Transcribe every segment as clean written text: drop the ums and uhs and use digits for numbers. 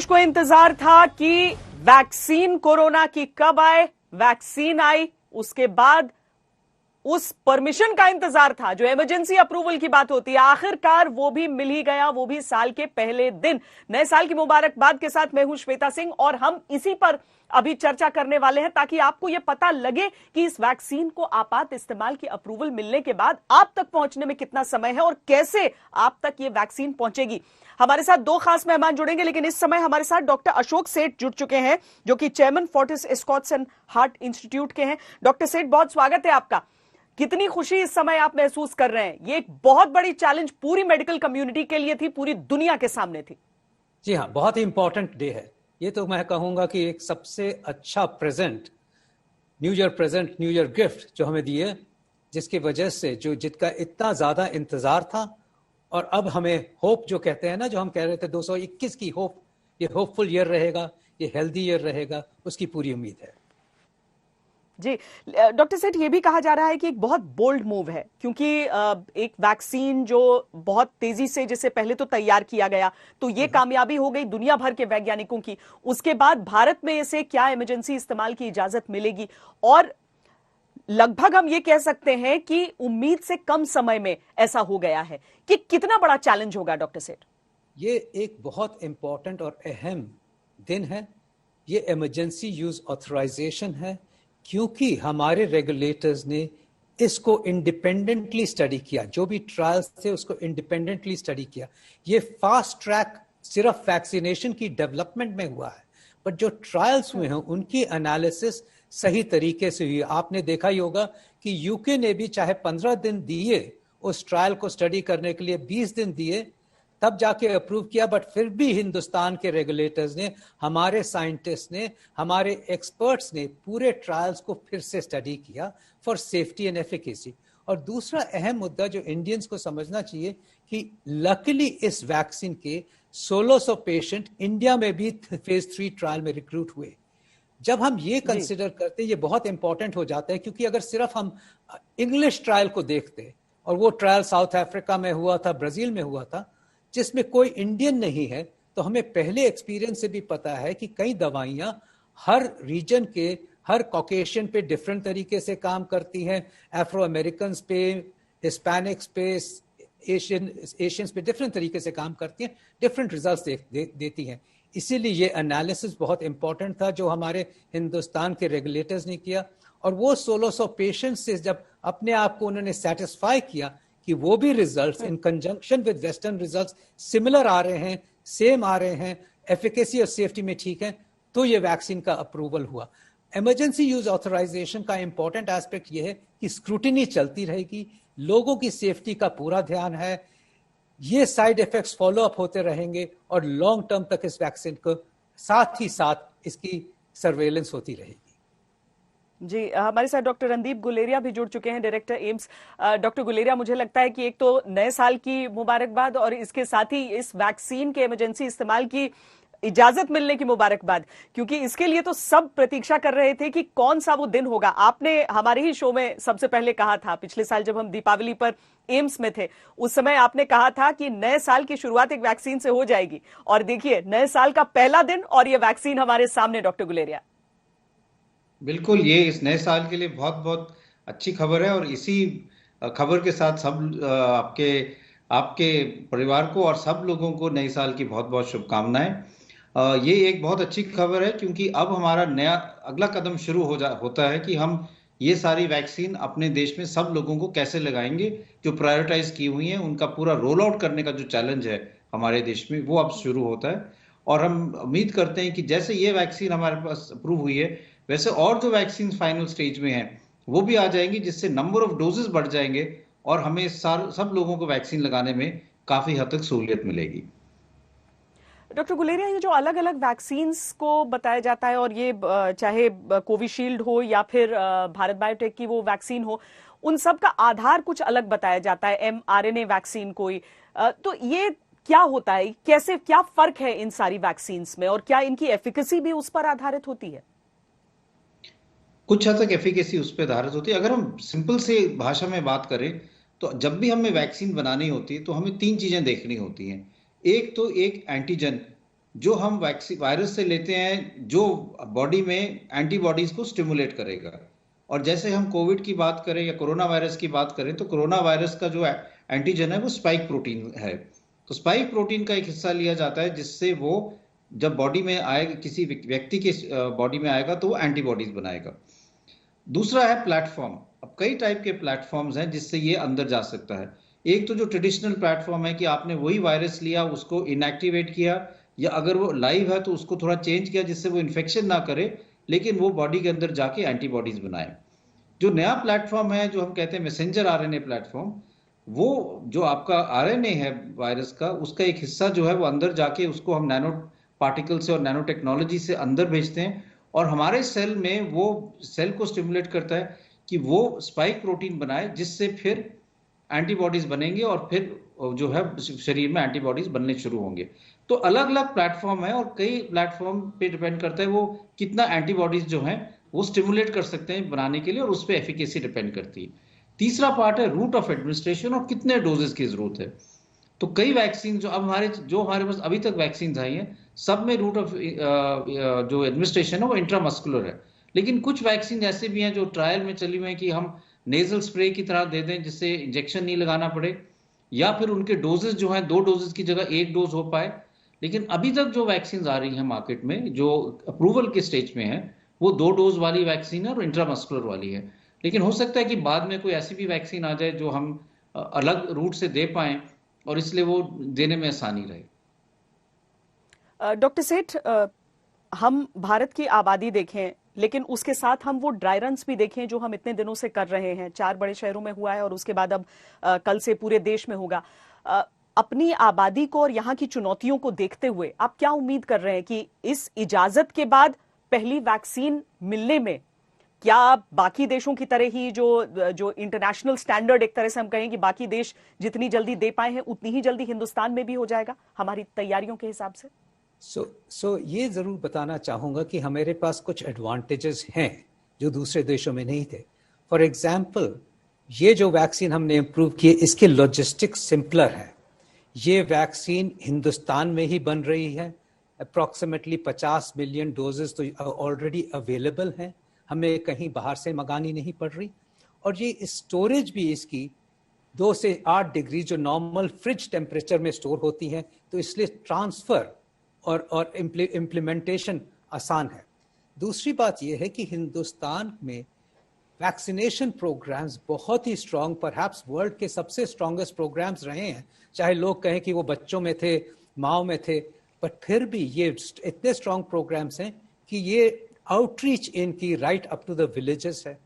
देश को इंतजार था कि वैक्सीन कोरोना की कब आए, वैक्सीन आई, उसके बाद उस परमिशन का इंतजार था जो इमरजेंसी अप्रूवल की बात होती है। आखिरकार वो भी मिल ही गया, वो भी साल के पहले दिन। नए साल की मुबारकबाद के साथ मैं हूं श्वेता सिंह और हम इसी पर अभी चर्चा करने वाले हैं ताकि आपको यह पता लगे कि इस वैक्सीन को आपात इस्तेमाल की अप्रूवल मिलने के बाद आप तक पहुंचने में कितना समय है और कैसे आप तक ये वैक्सीन पहुंचेगी। हमारे साथ दो खास मेहमान जुड़ेंगे, लेकिन इस समय हमारे साथ डॉक्टर अशोक सेठ जुड़ चुके हैं जो कि chairman Fortis Escorts and heart institute के हैं। डॉक्टर सेठ, बहुत स्वागत है आपका। कितनी खुशी इस समय आप महसूस कर रहे हैं? ये एक बहुत बड़ी चैलेंज पूरी मेडिकल कम्युनिटी के लिए थी, पूरी दुनिया के सामने थी। जी हाँ, बहुत ही इंपॉर्टेंट डे है ये। तो मैं कहूंगा कि एक सबसे अच्छा प्रेजेंट, न्यू ईयर गिफ्ट जो हमें दिए, जिसकी वजह से जिसका इतना ज्यादा इंतजार था। और अब हमें होप जो कहते हैं ना, जो हम कह रहे थे 221 की होप, ये होपफुल ईयर रहेगा, ये हेल्दी ईयर रहेगा, उसकी पूरी उम्मीद है। जी डॉक्टर सेठ, ये भी कहा जा रहा है कि एक बहुत बोल्ड मूव है क्योंकि एक वैक्सीन जो बहुत तेजी से जैसे पहले तो तैयार किया गया, तो ये कामयाबी हो गई दुनिया भर के वैज्ञानिकों की। उसके बाद भारत में इसे क्या इमरजेंसी इस्तेमाल की इजाजत मिलेगी और लगभग हम ये कह सकते हैं कि उम्मीद से कम समय में ऐसा हो गया है कि कितना बड़ा चैलेंज होगा डॉक्टर सेठ? ये एक बहुत इंपॉर्टेंट और अहम दिन है। ये इमरजेंसी यूज ऑथराइजेशन है क्योंकि हमारे रेगुलेटर्स ने इसको इंडिपेंडेंटली स्टडी किया। जो भी ट्रायल्स थे उसको इंडिपेंडेंटली स्टडी किया। ये फास्ट ट्रैक सिर्फ वैक्सीनेशन की डेवलपमेंट में हुआ है, बट जो ट्रायल्स हुए हैं उनकी एनालिसिस सही तरीके से हुई। आपने देखा ही होगा कि यूके ने भी चाहे 15 दिन दिए उस ट्रायल को स्टडी करने के लिए, 20 दिन दिए तब जाके अप्रूव किया, बट फिर भी हिंदुस्तान के रेगुलेटर्स ने, हमारे साइंटिस्ट ने, हमारे एक्सपर्ट्स ने पूरे ट्रायल्स को फिर से स्टडी किया फॉर सेफ्टी एंड एफिकेसी। और दूसरा अहम मुद्दा जो इंडियंस को समझना चाहिए कि लकीली इस वैक्सीन के 1600 पेशेंट इंडिया में भी फेज 3 ट्रायल में रिक्रूट हुए। जब हम ये कंसिडर करते, ये बहुत इंपॉर्टेंट हो जाता है क्योंकि अगर सिर्फ हम इंग्लिश ट्रायल को देखते, और वो ट्रायल साउथ अफ्रीका में हुआ था, ब्राजील में हुआ था, जिसमें कोई इंडियन नहीं है, तो हमें पहले एक्सपीरियंस से भी पता है कि कई दवाइयां हर रीजन के, हर कॉकेशियन पे डिफरेंट तरीके से काम करती हैं। अफ्रो अमेरिकन पे, हिस्पैनिक्स पे, एशियंस पे डिफरेंट तरीके से काम करती हैं, डिफरेंट रिजल्ट्स देती हैं। इसीलिए ये एनालिसिस बहुत इंपॉर्टेंट था जो हमारे हिंदुस्तान के रेगुलेटर्स ने किया। और वो 1600 पेशेंट्स से जब अपने आप को उन्होंने सेटिस्फाई किया कि वो भी results in conjunction with western results similar आ रहे हैं, सेम आ रहे हैं, एफिकेसी और सेफ्टी में ठीक है, तो ये वैक्सीन का अप्रूवल हुआ। इमरजेंसी यूज ऑथराइजेशन का इंपॉर्टेंट एस्पेक्ट ये है कि स्क्रूटिनी चलती रहेगी, लोगों की सेफ्टी का पूरा ध्यान है, ये साइड इफेक्ट्स फॉलो अप होते रहेंगे और लॉन्ग टर्म तक इस वैक्सीन को साथ ही साथ इसकी सर्वेलेंस होती रहेगी। जी, हमारे साथ डॉक्टर रणदीप गुलेरिया भी जुड़ चुके हैं, डायरेक्टर एम्स। डॉक्टर गुलेरिया, मुझे लगता है कि एक तो नए साल की मुबारकबाद और इसके साथ ही इस वैक्सीन के इमरजेंसी इस्तेमाल की इजाजत मिलने की मुबारकबाद, क्योंकि इसके लिए तो सब प्रतीक्षा कर रहे थे कि कौन सा वो दिन होगा। आपने हमारे ही शो में सबसे पहले कहा था, पिछले साल जब हम दीपावली पर एम्स में थे, उस समय आपने कहा था कि नए साल की शुरुआत एक वैक्सीन से हो जाएगी। और देखिए, नए साल का पहला दिन और ये वैक्सीन हमारे सामने। डॉक्टर गुलेरिया, बिल्कुल, ये इस नए साल के लिए बहुत बहुत अच्छी खबर है और इसी खबर के साथ सब आपके आपके परिवार को और सब लोगों को नए साल की बहुत बहुत शुभकामनाएं। ये एक बहुत अच्छी खबर है क्योंकि अब हमारा नया अगला कदम शुरू होता है कि हम ये सारी वैक्सीन अपने देश में सब लोगों को कैसे लगाएंगे। जो प्रायोरिटाइज की हुई हैं उनका पूरा रोल आउट करने का जो चैलेंज है हमारे देश में, वो अब शुरू होता है। और हम उम्मीद करते हैं कि जैसे ये वैक्सीन हमारे पास अप्रूव हुई है, वैसे और जो वैक्सीन फाइनल स्टेज में हैं वो भी आ जाएंगी, जिससे नंबर ऑफ डोजेस बढ़ जाएंगे और हमें सब लोगों को वैक्सीन लगाने में काफी हद तक सहूलियत मिलेगी। डॉक्टर गुलेरिया, ये जो अलग अलग वैक्सीन्स को बताया जाता है, और ये चाहे कोविशील्ड हो या फिर भारत बायोटेक की वो वैक्सीन हो, उन सब का आधार कुछ अलग बताया जाता है, mRNA वैक्सीन कोई, तो ये क्या होता है, कैसे, क्या फर्क है इन सारी वैक्सीन्स में और क्या इनकी एफिकेसी भी उस पर आधारित होती है? कुछ हद तक एफिकेसी उस पर आधारित होती है। अगर हम सिंपल से भाषा में बात करें तो जब भी हमें वैक्सीन बनानी होती है तो हमें तीन चीजें देखनी होती हैं। एक तो एक एंटीजन जो हम वायरस से लेते हैं, जो बॉडी में एंटीबॉडीज को स्टिमुलेट करेगा। और जैसे हम कोविड की बात करें या कोरोना वायरस की बात करें, तो कोरोना वायरस का जो एंटीजन है वो स्पाइक प्रोटीन है। तो स्पाइक प्रोटीन का एक हिस्सा लिया जाता है, जिससे वो जब बॉडी में आएगा, किसी व्यक्ति के बॉडी में आएगा, तो वो एंटीबॉडीज बनाएगा। दूसरा है प्लेटफॉर्म। अब कई टाइप के प्लेटफॉर्म्स हैं जिससे ये अंदर जा सकता है। एक तो जो ट्रेडिशनल प्लेटफॉर्म है कि आपने वही वायरस लिया, उसको इनएक्टिवेट किया, या अगर वो लाइव है तो उसको थोड़ा चेंज किया जिससे वो इन्फेक्शन ना करे, लेकिन वो बॉडी के अंदर जाके एंटीबॉडीज बनाए। जो नया प्लेटफॉर्म है, जो हम कहते हैं मैसेंजर आरएनए प्लेटफॉर्म, वो जो आपका आरएनए है वायरस का, उसका एक हिस्सा जो है वो अंदर जाके उसको हम नैनो पार्टिकल से और नैनो टेक्नोलॉजी से अंदर भेजते हैं, और हमारे सेल में वो सेल को स्टिमुलेट करता है कि वो स्पाइक प्रोटीन बनाए, जिससे फिर एंटीबॉडीज बनेंगे और फिर जो है शरीर में एंटीबॉडीज बनने शुरू होंगे। तो अलग अलग प्लेटफॉर्म है, और कई प्लेटफॉर्म पे डिपेंड करता है वो कितना एंटीबॉडीज जो है वो स्टिमुलेट कर सकते हैं बनाने के लिए, और उस पर एफिकेसी डिपेंड करती है। तीसरा पार्ट है रूट ऑफ एडमिनिस्ट्रेशन और कितने डोजेस की जरूरत है। तो कई वैक्सीन जो हमारे पास अभी तक वैक्सीन आई हैं, सब में रूट ऑफ जो एडमिनिस्ट्रेशन है वो इंट्रामस्कुलर है। लेकिन कुछ वैक्सीन ऐसे भी हैं जो ट्रायल में चली हुई हैं कि हम नेजल स्प्रे की तरह दे दें, जिससे इंजेक्शन नहीं लगाना पड़े, या फिर उनके डोजेस जो हैं 2 डोजेस की जगह 1 डोज हो पाए। लेकिन अभी तक जो वैक्सीन आ रही हैं मार्केट में, जो अप्रूवल के स्टेज में है, वो 2 डोज वाली वैक्सीन है और इंट्रामस्कुलर वाली है। लेकिन हो सकता है कि बाद में कोई ऐसी भी वैक्सीन आ जाए जो हम अलग रूट से दे पाएं, और इसलिए वो देने में आसानी रहे। डॉक्टर सेठ, हम भारत की आबादी देखें, लेकिन उसके साथ हम वो ड्राई रन्स भी देखें जो हम इतने दिनों से कर रहे हैं। 4 बड़े शहरों में हुआ है और उसके बाद अब कल से पूरे देश में होगा। अपनी आबादी को और यहाँ की चुनौतियों को देखते हुए आप क्या उम्मीद कर रहे हैं कि इस इजाजत के बाद पहली वैक्सीन मिलने में क्या बाकी देशों की तरह ही जो इंटरनेशनल स्टैंडर्ड, एक तरह से हम कहें कि बाकी देश जितनी जल्दी दे पाए हैं उतनी ही जल्दी हिंदुस्तान में भी हो जाएगा हमारी तैयारियों के हिसाब से? ये जरूर बताना चाहूंगा कि हमारे पास कुछ एडवांटेजेस हैं जो दूसरे देशों में नहीं थे। फॉर एग्जाम्पल, ये जो वैक्सीन हमने इम्प्रूव किए, इसके लॉजिस्टिक्स सिंपलर है। ये वैक्सीन हिंदुस्तान में ही बन रही है। अप्रॉक्सीमेटली 50 मिलियन डोजेस तो ऑलरेडी अवेलेबल हैं, हमें कहीं बाहर से मंगानी नहीं पड़ रही। और ये स्टोरेज भी इसकी 2 से 8 डिग्री जो नॉर्मल फ्रिज टेम्परेचर में स्टोर होती है, तो इसलिए ट्रांसफर और इम्प्लीमेंटेशन आसान है। दूसरी बात यह है कि हिंदुस्तान में वैक्सीनेशन प्रोग्राम्स बहुत ही स्ट्रांग, परहैप्स वर्ल्ड के सबसे स्ट्रांगेस्ट प्रोग्राम्स रहे हैं। चाहे लोग कहें कि वो बच्चों में थे, माओ में थे, बट फिर भी ये इतने स्ट्रांग प्रोग्राम्स हैं कि ये आउटरीच इनकी right up to the villages है।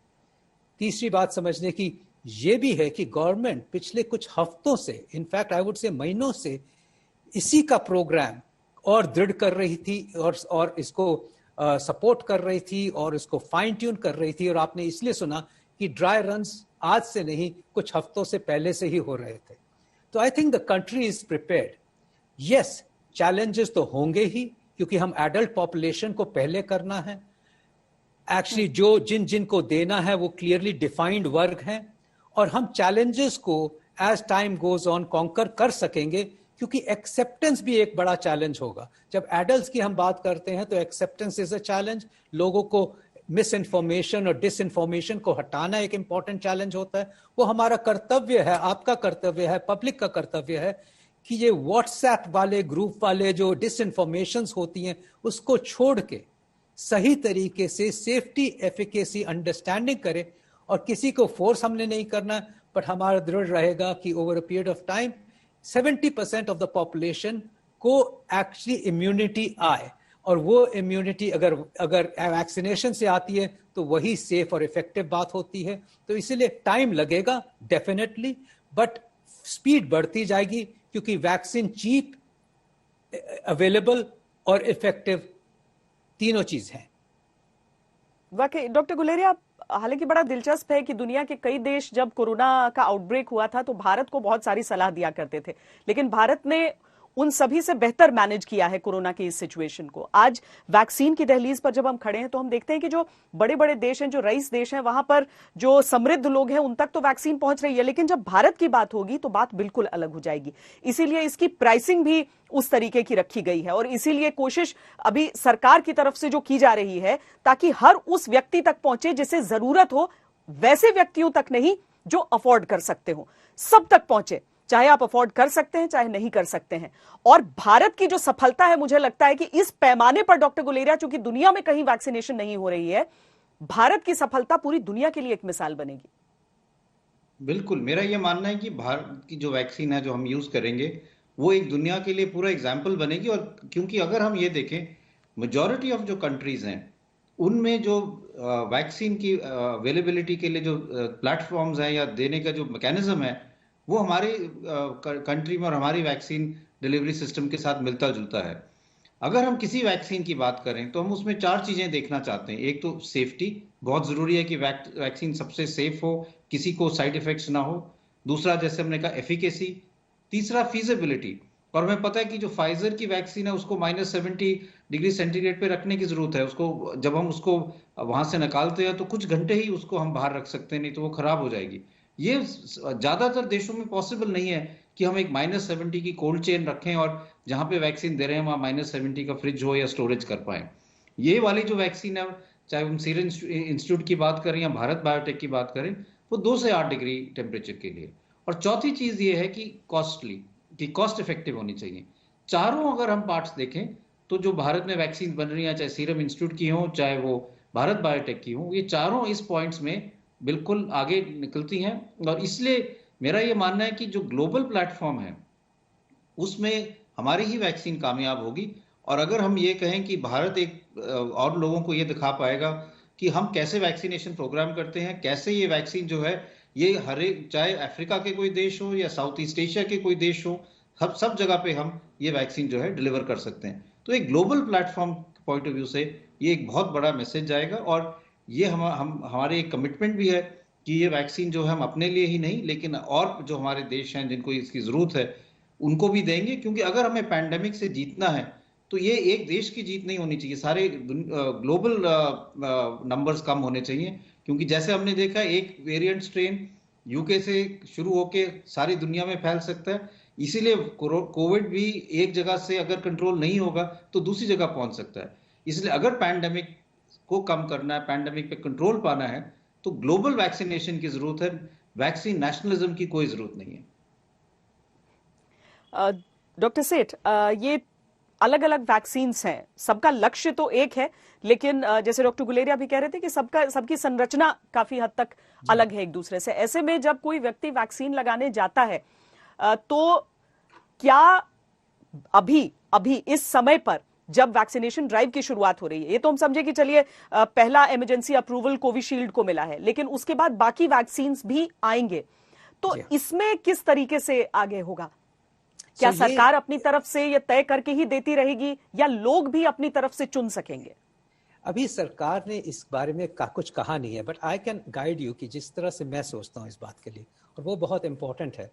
तीसरी बात समझने की ये भी है कि गवर्नमेंट पिछले कुछ हफ्तों से, इनफैक्ट आई वुड से महीनों से, इसी का प्रोग्राम और दृढ़ कर रही थी और इसको सपोर्ट कर रही थी और इसको फाइन ट्यून कर रही थी। और आपने इसलिए सुना कि ड्राई रन्स आज से नहीं, कुछ हफ्तों से पहले से ही हो रहे थे। तो I think the country is prepared. Yes, challenges तो होंगे ही, क्योंकि हम एडल्ट पॉपुलेशन को पहले करना है। एक्चुअली जो जिनको देना है वो क्लियरली डिफाइंड वर्ग हैं, और हम चैलेंजेस को as time goes on conquer कर सकेंगे, क्योंकि एक्सेप्टेंस भी एक बड़ा चैलेंज होगा। जब एडल्ट्स की हम बात करते हैं तो एक्सेप्टेंस इज अ चैलेंज। लोगों को मिस इन्फॉर्मेशन और डिस इन्फॉर्मेशन को हटाना एक इंपॉर्टेंट चैलेंज होता है। वो हमारा कर्तव्य है, आपका कर्तव्य है, पब्लिक का कर्तव्य है कि ये व्हाट्सएप वाले ग्रुप वाले जो डिस इन्फॉर्मेशन होती हैं उसको छोड़ के सही तरीके से सेफ्टी एफिकेसी अंडरस्टैंडिंग करें। और किसी को फोर्स हमने नहीं करना, बट हमारा दृढ़ रहेगा कि over a period of time 70% of the population को एक्चुअली इम्यूनिटी आए। और वो इम्यूनिटी अगर वैक्सीनेशन से आती है तो वही सेफ और इफेक्टिव बात होती है। तो इसीलिए टाइम लगेगा डेफिनेटली, बट स्पीड बढ़ती जाएगी, क्योंकि वैक्सीन चीप, अवेलेबल और इफेक्टिव तीनों चीज हैं। वाकई डॉक्टर गुलेरिया, हालांकि बड़ा दिलचस्प है कि दुनिया के कई देश जब कोरोना का आउटब्रेक हुआ था तो भारत को बहुत सारी सलाह दिया करते थे, लेकिन भारत ने उन सभी से बेहतर मैनेज किया है कोरोना की इस सिचुएशन को। आज वैक्सीन की दहलीज पर जब हम खड़े हैं तो हम देखते हैं कि जो बड़े बड़े देश हैं, जो रईस देश हैं, वहां पर जो समृद्ध लोग हैं उन तक तो वैक्सीन पहुंच रही है, लेकिन जब भारत की बात होगी तो बात बिल्कुल अलग हो जाएगी। इसीलिए इसकी प्राइसिंग भी उस तरीके की रखी गई है और इसीलिए कोशिश अभी सरकार की तरफ से जो की जा रही है ताकि हर उस व्यक्ति तक पहुंचे जिसे जरूरत हो, वैसे व्यक्तियों तक नहीं जो अफोर्ड कर सकते हो, सब तक पहुंचे, चाहे आप अफोर्ड कर सकते हैं चाहे नहीं कर सकते हैं। और भारत की जो सफलता है, मुझे लगता है कि इस पैमाने पर डॉक्टर गुलेरिया, चूंकि दुनिया में कहीं वैक्सीनेशन नहीं हो रही है, भारत की सफलता पूरी दुनिया के लिए एक मिसाल बनेगी। बिल्कुल, मेरा यह मानना है कि भारत की जो वैक्सीन है जो हम यूज करेंगे वो एक दुनिया के लिए पूरा एग्जाम्पल बनेगी। और क्योंकि अगर हम ये देखें, मेजॉरिटी ऑफ जो कंट्रीज हैं उनमें जो वैक्सीन की अवेलेबिलिटी के लिए जो प्लेटफॉर्म्स हैं या देने का जो मैकेनिज्म है वो हमारे कंट्री में और हमारी वैक्सीन डिलीवरी सिस्टम के साथ मिलता जुलता है। अगर हम किसी वैक्सीन की बात करें तो हम उसमें 4 चीजें देखना चाहते हैं। एक तो सेफ्टी, बहुत जरूरी है कि वैक्सीन सबसे सेफ हो, किसी को साइड इफेक्ट्स ना हो। दूसरा, जैसे हमने कहा, एफिकेसी। तीसरा, फीजिबिलिटी। और हमें पता है कि जो फाइजर की वैक्सीन है उसको -70 डिग्री सेंटीग्रेड पे रखने की जरूरत है। उसको जब हम उसको वहां से निकालते हैं तो कुछ घंटे ही उसको हम बाहर रख सकते हैं, नहीं तो वो खराब हो जाएगी। ये ज्यादातर देशों में पॉसिबल नहीं है कि हम एक -70 की कोल्ड चेन रखें और जहां पे वैक्सीन दे रहे हैं वहां -70 का फ्रिज हो या स्टोरेज कर पाए। ये वाली जो वैक्सीन है, चाहे हम सीरम इंस्टीट्यूट की बात करें या भारत बायोटेक की बात करें, वो 2 से 8 डिग्री टेम्परेचर के लिए। और चौथी चीज ये है कि कॉस्ट इफेक्टिव होनी चाहिए। चारों अगर हम पार्ट्स देखें तो जो भारत में वैक्सीन बन रही है, चाहे सीरम इंस्टीट्यूट की हो चाहे वो भारत बायोटेक की हो, ये चारों इस पॉइंट्स में बिल्कुल आगे निकलती हैं। और इसलिए मेरा ये मानना है कि जो ग्लोबल प्लेटफॉर्म है उसमें हमारी ही वैक्सीन कामयाब होगी। और अगर हम ये कहें कि भारत एक और लोगों को ये दिखा पाएगा कि हम कैसे वैक्सीनेशन प्रोग्राम करते हैं, कैसे ये वैक्सीन जो है ये हर एक, चाहे अफ्रीका के कोई देश हो या साउथ ईस्ट एशिया के कोई देश हो, सब जगह पे हम ये वैक्सीन जो है डिलीवर कर सकते हैं। तो एक global platform point of view से ये एक बहुत बड़ा मैसेज जाएगा। और ये हम हमारे एक कमिटमेंट भी है कि ये वैक्सीन जो है हम अपने लिए ही नहीं लेकिन और जो हमारे देश हैं जिनको इसकी जरूरत है उनको भी देंगे। क्योंकि अगर हमें पैंडेमिक से जीतना है तो ये एक देश की जीत नहीं होनी चाहिए, सारे ग्लोबल नंबर्स कम होने चाहिए। क्योंकि जैसे हमने देखा, एक वेरिएंट स्ट्रेन यूके से शुरू होके सारी दुनिया में फैल सकता है। इसीलिए कोविड भी एक जगह से अगर कंट्रोल नहीं होगा तो दूसरी जगह पहुंच सकता है। इसलिए अगर पैंडेमिक को कम करना है, पैंडेमिक पे कंट्रोल पाना है, तो ग्लोबल वैक्सीनेशन की जरूरत है। वैक्सीन नेशनलिज्म की कोई जरूरत नहीं है। डॉक्टर सेठ, ये अलग अलग वैक्सीन्स हैं, सबका लक्ष्य तो एक है, लेकिन जैसे डॉक्टर गुलेरिया भी कह रहे थे कि सबकी संरचना काफी हद तक अलग है एक दूसरे से। ऐसे में जब कोई व्यक्ति वैक्सीन लगाने जाता है तो क्या अभी इस समय पर जब वैक्सीनेशन ड्राइव की शुरुआत हो रही है, ये तो हम समझे कि चलिए पहला इमरजेंसी अप्रूवल कोविशील्ड को मिला है, लेकिन उसके बाद बाकी वैक्सीन्स भी आएंगे, तो इसमें किस तरीके से आगे होगा? क्या सरकार अपनी तरफ से ये तय करके ही देती रहेगी या लोग भी अपनी तरफ से चुन सकेंगे? अभी सरकार ने इस बारे में कुछ कहा नहीं है, but I can guide you कि जिस तरह से मैं सोचता हूँ इस बात के लिए, और वो बहुत इंपॉर्टेंट है।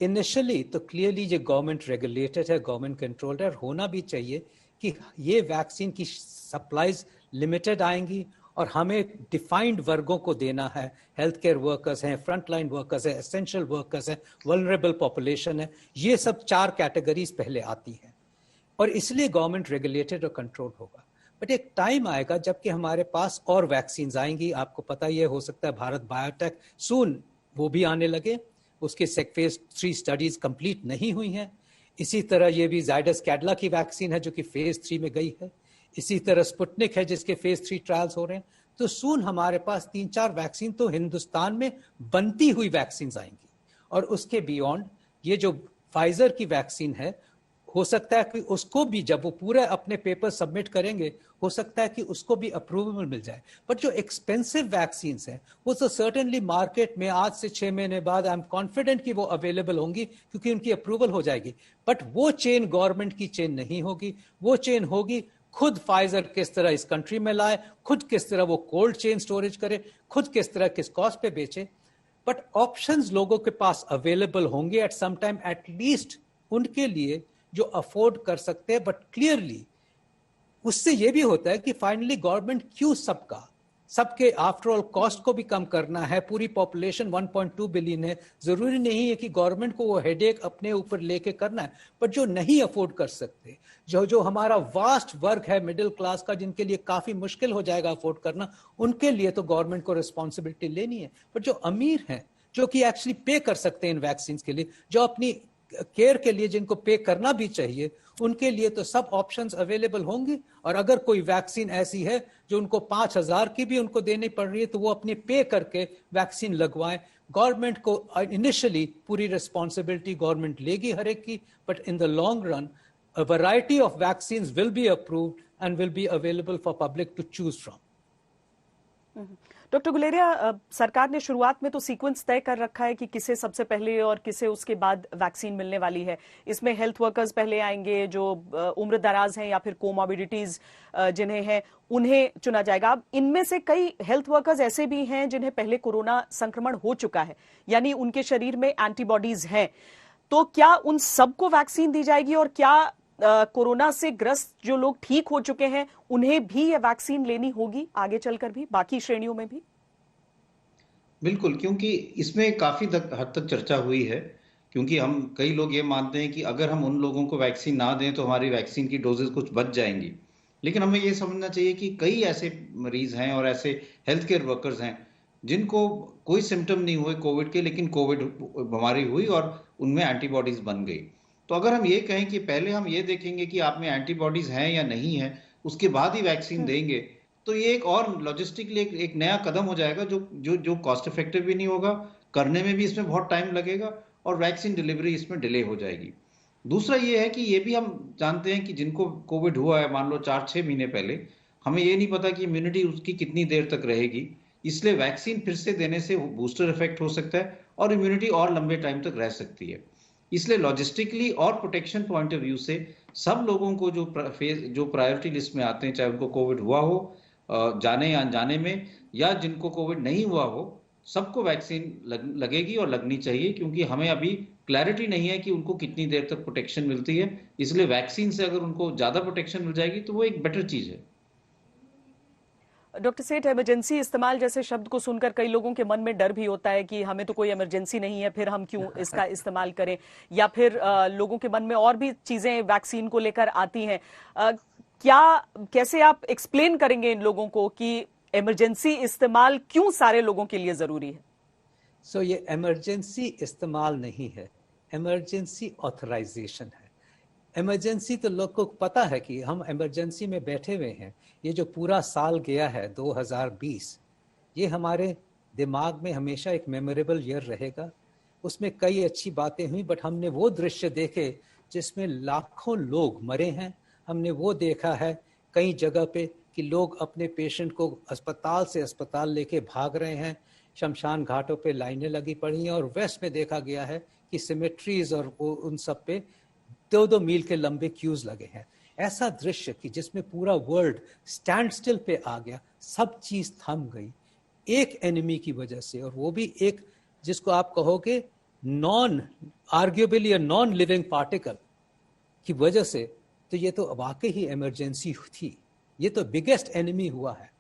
इनिशियली तो क्लियरली ये गवर्नमेंट रेगुलेटेड है, गवर्नमेंट कंट्रोल्ड है, होना भी चाहिए कि ये वैक्सीन की सप्लाईज लिमिटेड आएंगी और हमें डिफाइंड वर्गों को देना है। हेल्थ केयर वर्कर्स हैं, फ्रंटलाइन वर्कर्स हैं, एसेंशियल वर्कर्स हैं, वल्नरेबल पॉपुलेशन है, ये सब 4 कैटेगरीज पहले आती हैं और इसलिए गवर्नमेंट रेगुलेटेड और कंट्रोल होगा। बट एक टाइम आएगा जबकि हमारे पास और वैक्सीन आएंगी। आपको पता ये हो सकता है भारत बायोटेक सून वो भी आने लगे, उसके फेज 3 स्टडीज कंप्लीट नहीं हुई हैं। इसी तरह ये भी जाइडस कैडिला की वैक्सीन है जो कि फेज 3 में गई है। इसी तरह स्पुतनिक है जिसके फेज 3 ट्रायल्स हो रहे हैं। तो सून हमारे पास 3-4 वैक्सीन तो हिंदुस्तान में बनती हुई वैक्सीन आएंगी। और उसके बियॉन्ड ये जो फाइजर की वैक्सीन है, हो सकता है कि उसको भी जब वो पूरे अपने पेपर सबमिट करेंगे, हो सकता है कि उसको भी अप्रूवल मिल जाए। बट जो एक्सपेंसिव वैक्सीन हैं वो तो सर्टेनली मार्केट में आज से 6 महीने बाद आई एम कॉन्फिडेंट कि वो अवेलेबल होंगी क्योंकि उनकी अप्रूवल हो जाएगी। बट वो चेन गवर्नमेंट की चेन नहीं होगी, वो चेन होगी खुद फाइजर किस तरह इस कंट्री में लाए, खुद किस तरह वो कोल्ड चेन स्टोरेज करे, खुद किस तरह किस कॉस्ट पे बेचे। बट ऑप्शंस लोगों के पास अवेलेबल होंगे एट सम टाइम, एटलीस्ट उनके लिए जो अफोर्ड कर सकते हैं, बट क्लियरली उससे ये भी होता है कि फाइनली गवर्नमेंट क्यों सबके आफ्टर ऑल कॉस्ट को भी कम करना है। पूरी पॉपुलेशन 1.2 बिलियन है, जरूरी नहीं है कि गवर्नमेंट को वो हेडेक अपने ऊपर लेके करना है, पर जो नहीं अफोर्ड कर सकते, जो हमारा वास्ट वर्ग है मिडिल क्लास का, जिनके लिए काफी मुश्किल हो जाएगा अफोर्ड करना, उनके लिए तो गवर्नमेंट को रिस्पॉन्सिबिलिटी लेनी है। पर जो अमीर हैं, जो कि एक्चुअली पे कर सकते हैं इन वैक्सीन के लिए, जो अपनी केयर के लिए जिनको पे करना भी चाहिए, उनके लिए तो सब ऑप्शंस अवेलेबल होंगी। और अगर कोई वैक्सीन ऐसी है जो उनको 5,000 की भी उनको देनी पड़ रही है, तो वो अपने पे करके वैक्सीन लगवाएं। गवर्नमेंट को इनिशियली पूरी रिस्पॉन्सिबिलिटी गवर्नमेंट लेगी हर एक की, but in the long run a variety of vaccines will be approved and will be available for public to choose from. Doctor Guleria, सरकार ने शुरुआत में तो सीक्वेंस तय कर रखा है कि किसे सबसे पहले और किसे उसके बाद वैक्सीन मिलने वाली है। इसमें हेल्थ वर्कर्स पहले आएंगे, जो उम्र दराज हैं या फिर कोमॉर्बिडिटीज जिन्हें हैं उन्हें चुना जाएगा। अब इनमें से कई हेल्थ वर्कर्स ऐसे भी हैं जिन्हें पहले कोरोना संक्रमण हो चुका है, यानी उनके शरीर में एंटीबॉडीज हैं, तो क्या उन सबको वैक्सीन दी जाएगी? और क्या कोरोना से ग्रस्त जो लोग ठीक हो चुके हैं उन्हें भी यह वैक्सीन लेनी होगी आगे चलकर भी, बाकी श्रेणियों में भी? बिल्कुल, क्योंकि इसमें काफी हद तक चर्चा हुई है, क्योंकि हम कई लोग ये मानते हैं कि अगर हम उन लोगों को वैक्सीन ना दें तो हमारी वैक्सीन की डोजेस कुछ बच जाएंगी। लेकिन हमें ये समझना चाहिए कि कई ऐसे मरीज हैं और ऐसे हेल्थ केयर वर्कर्स हैं जिनको कोई सिम्टम नहीं हुए कोविड के, लेकिन कोविड बीमारी हुई और उनमें एंटीबॉडीज बन गई। तो अगर हम ये कहें कि पहले हम ये देखेंगे कि आप में एंटीबॉडीज हैं या नहीं है, उसके बाद ही वैक्सीन देंगे, तो ये एक और लॉजिस्टिकली एक नया कदम हो जाएगा जो कॉस्ट इफेक्टिव भी नहीं होगा, करने में भी इसमें बहुत टाइम लगेगा और वैक्सीन डिलीवरी इसमें डिले हो जाएगी। दूसरा ये है कि ये भी हम जानते हैं कि जिनको कोविड हुआ है, मान लो 4-6 महीने पहले, हमें ये नहीं पता कि इम्यूनिटी उसकी कितनी देर तक रहेगी, इसलिए वैक्सीन फिर से देने से बूस्टर इफेक्ट हो सकता है और इम्यूनिटी और लंबे टाइम तक रह सकती है। इसलिए लॉजिस्टिकली और प्रोटेक्शन पॉइंट ऑफ व्यू से सब लोगों को जो प्रायोरिटी लिस्ट में आते हैं, चाहे उनको कोविड हुआ हो जाने या अनजाने में, या जिनको कोविड नहीं हुआ हो, सबको वैक्सीन लगेगी और लगनी चाहिए, क्योंकि हमें अभी क्लैरिटी नहीं है कि उनको कितनी देर तक प्रोटेक्शन मिलती है। इसलिए वैक्सीन से अगर उनको ज्यादा प्रोटेक्शन मिल जाएगी तो वो एक बेटर चीज है। डॉक्टर सेठ, इमरजेंसी इस्तेमाल जैसे शब्द को सुनकर कई लोगों के मन में डर भी होता है कि हमें तो कोई इमरजेंसी नहीं है, फिर हम क्यों इसका इस्तेमाल करें, या फिर लोगों के मन में और भी चीजें वैक्सीन को लेकर आती हैं। कैसे आप एक्सप्लेन करेंगे इन लोगों को कि इमरजेंसी इस्तेमाल क्यों सारे लोगों के लिए जरूरी है? सो ये इमरजेंसी इस्तेमाल नहीं है, इमरजेंसी ऑथराइजेशन है। इमरजेंसी तो लोग को पता है कि हम इमरजेंसी में बैठे हुए हैं। ये जो पूरा साल गया है 2020, ये हमारे दिमाग में हमेशा एक मेमोरेबल ईयर रहेगा। उसमें कई अच्छी बातें हुई, बट हमने वो दृश्य देखे जिसमें लाखों लोग मरे हैं। हमने वो देखा है कई जगह पे कि लोग अपने पेशेंट को अस्पताल से अस्पताल लेके भाग रहे हैं, शमशान घाटों पे लाइनें लगी पड़ी हैं, और वेस्ट में देखा गया है कि सिमेट्रीज और उन सब पे 2-2 मील के लंबे क्यूज लगे हैं। ऐसा दृश्य कि जिसमें पूरा वर्ल्ड स्टैंड स्टिल पे आ गया, सब चीज थम गई एक एनिमी की वजह से, और वो भी एक जिसको आप कहोगे आर्ग्यूबली नॉन लिविंग पार्टिकल की वजह से। तो ये तो वाकई ही इमरजेंसी थी, ये तो बिगेस्ट एनिमी हुआ है।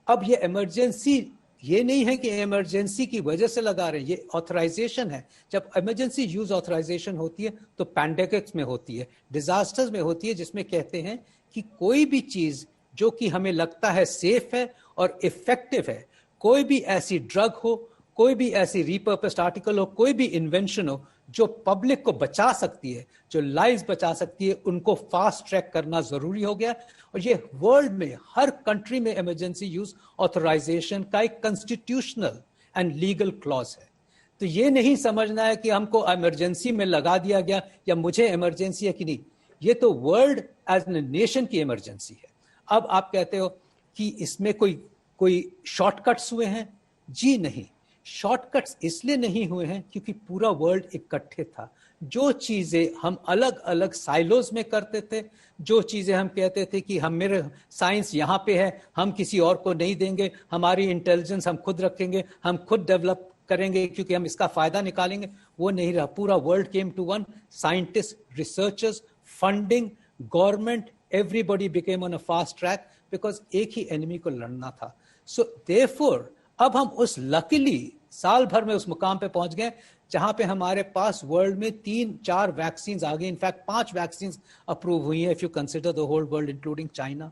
अब ये इमरजेंसी ये नहीं है कि इमरजेंसी की वजह से लगा रहे हैं, ये ऑथराइजेशन है। जब इमरजेंसी यूज ऑथराइजेशन होती है तो पैंडेमिक्स में होती है, डिजास्टर्स में होती है, जिसमें कहते हैं कि कोई भी चीज जो कि हमें लगता है सेफ है और इफेक्टिव है, कोई भी ऐसी ड्रग हो, कोई भी ऐसी रिपर्पस्ड आर्टिकल हो, कोई भी इन्वेंशन हो जो पब्लिक को बचा सकती है, जो लाइव्स बचा सकती है, उनको फास्ट ट्रैक करना जरूरी हो गया। और ये वर्ल्ड में हर कंट्री में इमरजेंसी यूज ऑथराइजेशन का एक कॉन्स्टिट्यूशनल एंड लीगल क्लॉज है। तो ये नहीं समझना है कि हमको इमरजेंसी में लगा दिया गया या मुझे इमरजेंसी है कि नहीं, ये तो वर्ल्ड एज ए नेशन की इमरजेंसी है। अब आप कहते हो कि इसमें कोई शॉर्टकट्स हुए हैं, जी नहीं, शॉर्टकट्स इसलिए नहीं हुए हैं क्योंकि पूरा वर्ल्ड इकट्ठे था। जो चीजें हम अलग अलग साइलोज में करते थे, जो चीजें हम कहते थे कि हम मेरे साइंस यहाँ पे है, हम किसी और को नहीं देंगे, हमारी इंटेलिजेंस हम खुद रखेंगे, हम खुद डेवलप करेंगे क्योंकि हम इसका फायदा निकालेंगे, वो नहीं रहा। पूरा world came to one, scientist, researchers funding, government, everybody became on a fast track because एक ही enemy को लड़ना था. So therefore, अब हम उस luckily साल भर में उस मुकाम पे पहुंच गए जहां पे हमारे पास वर्ल्ड में 3-4 वैक्सीन आ गई. इनफैक्ट 5 वैक्सीन अप्रूव हुई है, if you consider the whole world including China.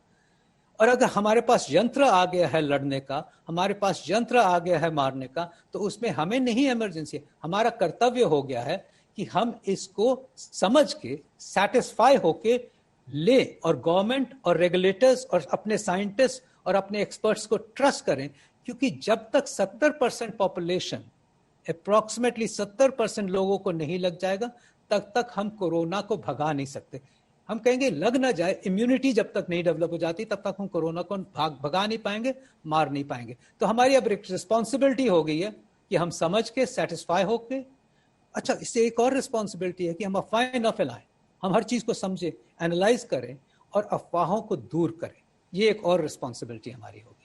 और अगर हमारे पास यंत्र आ गया है लड़ने का, हमारे पास यंत्र आ गया है मारने का, तो उसमें हमें नहीं इमरजेंसी. हमारा कर्तव्य हो गया है कि हम इसको समझ के सेटिस्फाई होके ले और गवर्नमेंट और रेगुलेटर्स और अपने साइंटिस्ट और अपने एक्सपर्ट्स को ट्रस्ट करें. क्योंकि जब तक 70% पॉपुलेशन, अप्रॉक्सीमेटली 70% लोगों को नहीं लग जाएगा, तब तक हम कोरोना को भगा नहीं सकते. हम कहेंगे लग ना जाए, इम्यूनिटी जब तक नहीं डेवलप हो जाती तब तक हम कोरोना को भगा नहीं पाएंगे, मार नहीं पाएंगे. तो हमारी अब रिस्पॉन्सिबिलिटी हो गई है कि हम समझ के सेटिस्फाई होके, अच्छा इससे एक और रिस्पॉन्सिबिलिटी है कि हम अफवाहें न फैलाएं, हम हर चीज को समझे, एनालाइज करें और अफवाहों को दूर करें. ये एक और रिस्पॉन्सिबिलिटी हमारी होगी.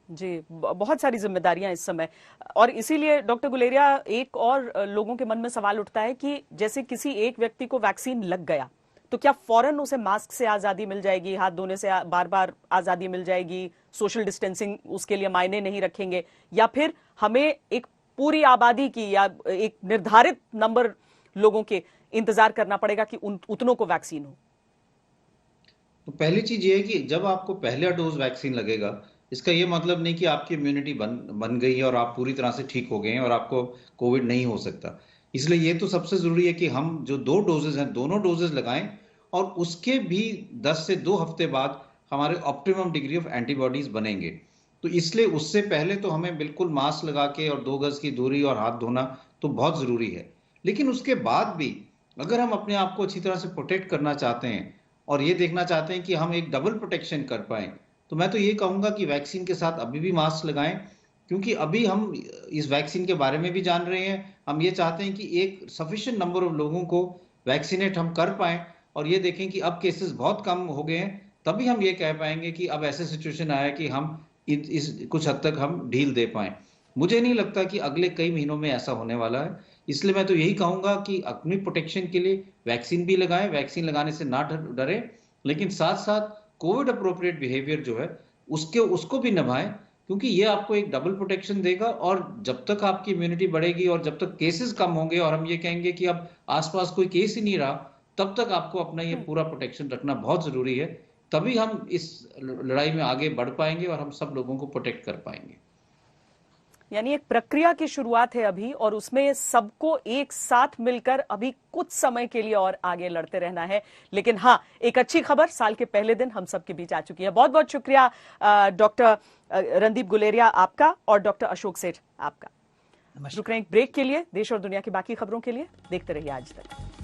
जी, बहुत सारी जिम्मेदारियां इस समय. और इसीलिए डॉक्टर गुलेरिया, एक और लोगों के मन में सवाल उठता है कि जैसे किसी एक व्यक्ति को वैक्सीन लग गया तो क्या फौरन उसे मास्क से आजादी मिल जाएगी, हाथ धोने से बार बार आजादी मिल जाएगी, सोशल डिस्टेंसिंग उसके लिए मायने नहीं रखेंगे, या फिर हमें एक पूरी आबादी की या एक निर्धारित नंबर लोगों के इंतजार करना पड़ेगा कि उतनों को वैक्सीन हो? तो पहली चीज ये है कि जब आपको पहला डोज वैक्सीन लगेगा, इसका ये मतलब नहीं कि आपकी इम्यूनिटी बन गई है और आप पूरी तरह से ठीक हो गए हैं और आपको कोविड नहीं हो सकता. इसलिए ये तो सबसे जरूरी है कि हम जो 2 डोजेज हैं, दोनों डोजेज लगाएं और उसके भी 10 से 2 हफ्ते बाद हमारे ऑप्टिमम डिग्री ऑफ एंटीबॉडीज बनेंगे. तो इसलिए उससे पहले तो हमें बिल्कुल मास्क लगा के और 2 गज की दूरी और हाथ धोना तो बहुत जरूरी है. लेकिन उसके बाद भी अगर हम अपने आप को अच्छी तरह से प्रोटेक्ट करना चाहते हैं और ये देखना चाहते हैं कि हम एक डबल प्रोटेक्शन कर पाए, तो मैं तो ये कहूंगा कि वैक्सीन के साथ अभी भी मास्क लगाएं. क्योंकि अभी हम इस वैक्सीन के बारे में भी जान रहे हैं. हम ये चाहते हैं कि एक सफिशिएंट नंबर ऑफ लोगों को वैक्सीनेट हम कर पाएं और ये देखें कि अब केसेस बहुत कम हो गए हैं, तभी हम ये कह पाएंगे कि अब ऐसे सिचुएशन आया कि हम इस कुछ हद तक हम ढील दे पाएं. मुझे नहीं लगता कि अगले कई महीनों में ऐसा होने वाला है. इसलिए मैं तो यही कहूंगा कि अपनी प्रोटेक्शन के लिए वैक्सीन भी लगाएं, वैक्सीन लगाने से ना डरे, लेकिन साथ साथ कोविड अप्रोप्रिएट बिहेवियर जो है उसको भी निभाएं, क्योंकि ये आपको एक डबल प्रोटेक्शन देगा. और जब तक आपकी इम्यूनिटी बढ़ेगी और जब तक केसेस कम होंगे और हम ये कहेंगे कि अब आसपास कोई केस ही नहीं रहा, तब तक आपको अपना ये पूरा प्रोटेक्शन रखना बहुत जरूरी है. तभी हम इस लड़ाई में आगे बढ़ पाएंगे और हम सब लोगों को प्रोटेक्ट कर पाएंगे. यानी एक प्रक्रिया की शुरुआत है अभी, और उसमें सबको एक साथ मिलकर अभी कुछ समय के लिए और आगे लड़ते रहना है. लेकिन हाँ, एक अच्छी खबर साल के पहले दिन हम सबके बीच आ चुकी है. बहुत बहुत शुक्रिया डॉक्टर रणदीप गुलेरिया आपका और डॉक्टर अशोक सेठ आपका. रुक रहे हैं एक ब्रेक के लिए. देश और दुनिया की बाकी खबरों के लिए देखते रहिए आज तक.